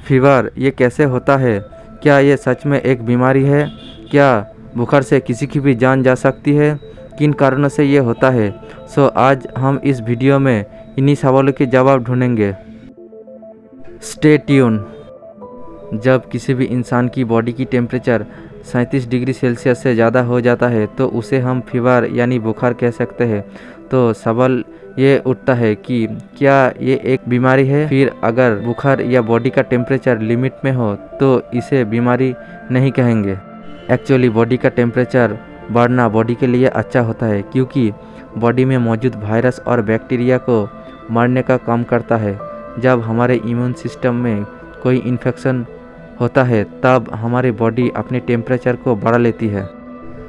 Fever ये कैसे होता है? क्या ये सच में एक बीमारी है? क्या बुखार से किसी की भी जान जा सकती है? किन कारणों से ये होता है? आज हम इस वीडियो में इन्हीं सवालों के जवाब ढूंढेंगे। Stay tune. जब किसी भी इंसान की बॉडी की टेम्परेचर 37 डिग्री सेल्सियस से ज़्यादा हो जाता है तो उसे हम फीवर यानी बुखार कह सकते हैं। तो सवाल ये उठता है कि क्या ये एक बीमारी है? फिर अगर बुखार या बॉडी का टेम्परेचर लिमिट में हो तो इसे बीमारी नहीं कहेंगे। एक्चुअली बॉडी का टेम्परेचर बढ़ना बॉडी के लिए अच्छा होता है, क्योंकि बॉडी में मौजूद वायरस और बैक्टीरिया को मारने का काम करता है। जब हमारे इम्यून सिस्टम में कोई इन्फेक्शन होता है तब हमारी बॉडी अपने टेम्परेचर को बढ़ा लेती है।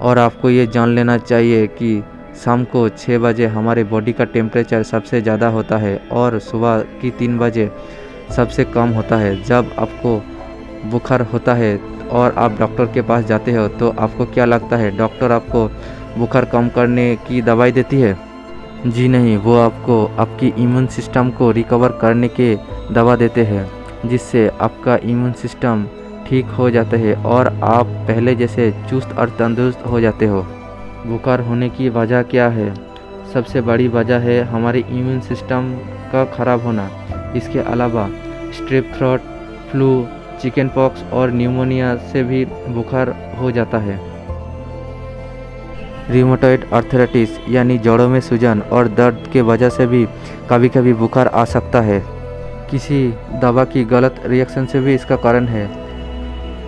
और आपको ये जान लेना चाहिए कि शाम को 6 बजे हमारे बॉडी का टेम्परेचर सबसे ज़्यादा होता है और सुबह की 3 बजे सबसे कम होता है। जब आपको बुखार होता है और आप डॉक्टर के पास जाते हो तो आपको क्या लगता है, डॉक्टर आपको बुखार कम करने की दवाई देती है? जी नहीं, वो आपको आपकी इम्यून सिस्टम को रिकवर करने के दवा देते हैं, जिससे आपका इम्यून सिस्टम ठीक हो जाता है और आप पहले जैसे चुस्त और तंदुरुस्त हो जाते हो। बुखार होने की वजह क्या है? सबसे बड़ी वजह है हमारे इम्यून सिस्टम का ख़राब होना। इसके अलावा strep throat, flu, chicken pox और न्यूमोनिया से भी बुखार हो जाता है। रिमोटॉइड आर्थराइटिस यानी जोड़ों में सूजन और दर्द के वजह से भी कभी कभी बुखार आ सकता है। किसी दवा की गलत रिएक्शन से भी इसका कारण है।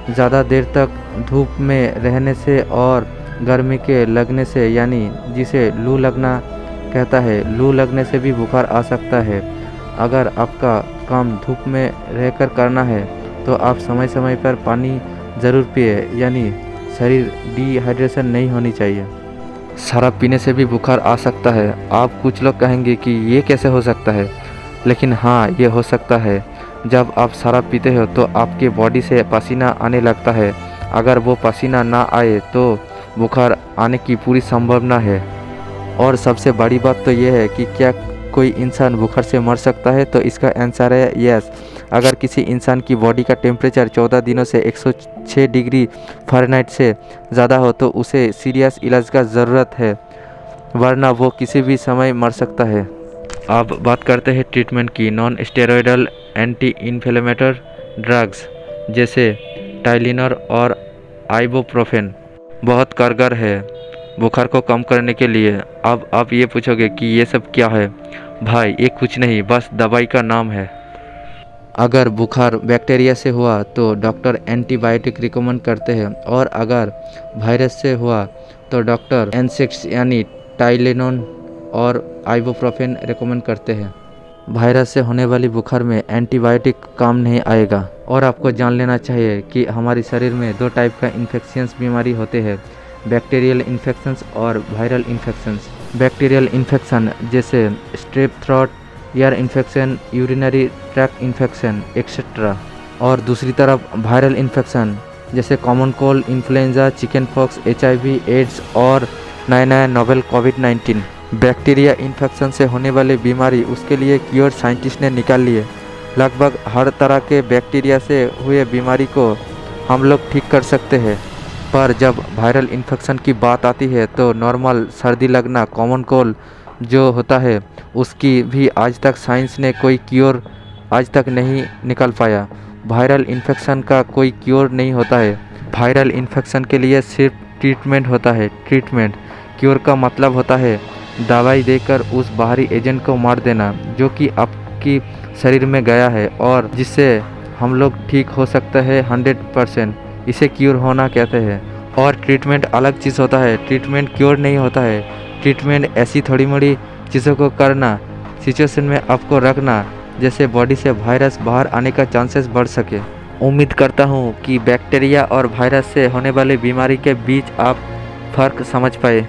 ज़्यादा देर तक धूप में रहने से और गर्मी के लगने से, यानी जिसे लू लगना कहता है, लू लगने से भी बुखार आ सकता है। अगर आपका काम धूप में रहकर करना है तो आप समय समय पर पानी ज़रूर पिए, यानी शरीर डिहाइड्रेशन नहीं होनी चाहिए। शराब पीने से भी बुखार आ सकता है। आप कुछ लोग कहेंगे कि ये कैसे हो सकता है, लेकिन हाँ, ये हो सकता है। जब आप शराब पीते हो तो आपके बॉडी से पसीना आने लगता है। अगर वो पसीना ना आए तो बुखार आने की पूरी संभावना है। और सबसे बड़ी बात तो ये है कि क्या कोई इंसान बुखार से मर सकता है? तो इसका आंसर है यस। अगर किसी इंसान की बॉडी का टेम्परेचर 14 दिनों से 106 डिग्री फ़ारेनहाइट से ज़्यादा हो तो उसे सीरियस इलाज का ज़रूरत है, वरना वो किसी भी समय मर सकता है। अब बात करते हैं ट्रीटमेंट की। Non steroidal anti inflammatory drugs जैसे टाइलिनर और आइबुप्रोफेन बहुत कारगर है बुखार को कम करने के लिए। अब आप ये पूछोगे कि ये सब क्या है? भाई, ये कुछ नहीं, बस दवाई का नाम है। अगर बुखार बैक्टीरिया से हुआ तो डॉक्टर एंटीबायोटिक रिकमेंड करते हैं, और अगर वायरस से हुआ तो डॉक्टर एनसेक्स यानी टाइलेनोन और आइबुप्रोफेन रिकमेंड करते हैं। वायरस से होने वाली बुखार में एंटीबायोटिक काम नहीं आएगा। और आपको जान लेना चाहिए कि हमारे शरीर में 2 टाइप का इन्फेक्शंस बीमारी होते हैं, बैक्टीरियल इन्फेक्शंस और वायरल इन्फेक्शंस। बैक्टीरियल इन्फेक्शन जैसे strep throat, ear infection, urinary tract infection et cetera. और दूसरी तरफ वायरल इन्फेक्शन जैसे common cold, influenza, chicken pox, HIV, AIDS और नया नोवेल कोविड-19। बैक्टीरिया इन्फेक्शन से होने वाली बीमारी, उसके लिए क्योर साइंटिस्ट ने निकाल लिए। लगभग हर तरह के बैक्टीरिया से हुए बीमारी को हम लोग ठीक कर सकते हैं। पर जब वायरल इन्फेक्शन की बात आती है तो नॉर्मल सर्दी लगना, कॉमन कोल्ड जो होता है, उसकी भी आज तक साइंस ने कोई क्योर आज तक नहीं निकाल पाया। वायरल इन्फेक्शन का कोई क्योर नहीं होता है। वायरल इन्फेक्शन के लिए सिर्फ ट्रीटमेंट होता है। ट्रीटमेंट, क्योर का मतलब होता है दवाई देकर उस बाहरी एजेंट को मार देना जो कि आपकी शरीर में गया है और जिससे हम लोग ठीक हो सकते हैं 100%। इसे क्योर होना कहते हैं। और ट्रीटमेंट अलग चीज़ होता है। ट्रीटमेंट क्योर नहीं होता है। ट्रीटमेंट ऐसी थोड़ी मोड़ी चीज़ों को करना, सिचुएशन में आपको रखना जैसे बॉडी से वायरस बाहर आने का चांसेस बढ़ सके। उम्मीद करता हूँ कि बैक्टीरिया और वायरस से होने वाली बीमारी के बीच आप फ़र्क समझ पाए।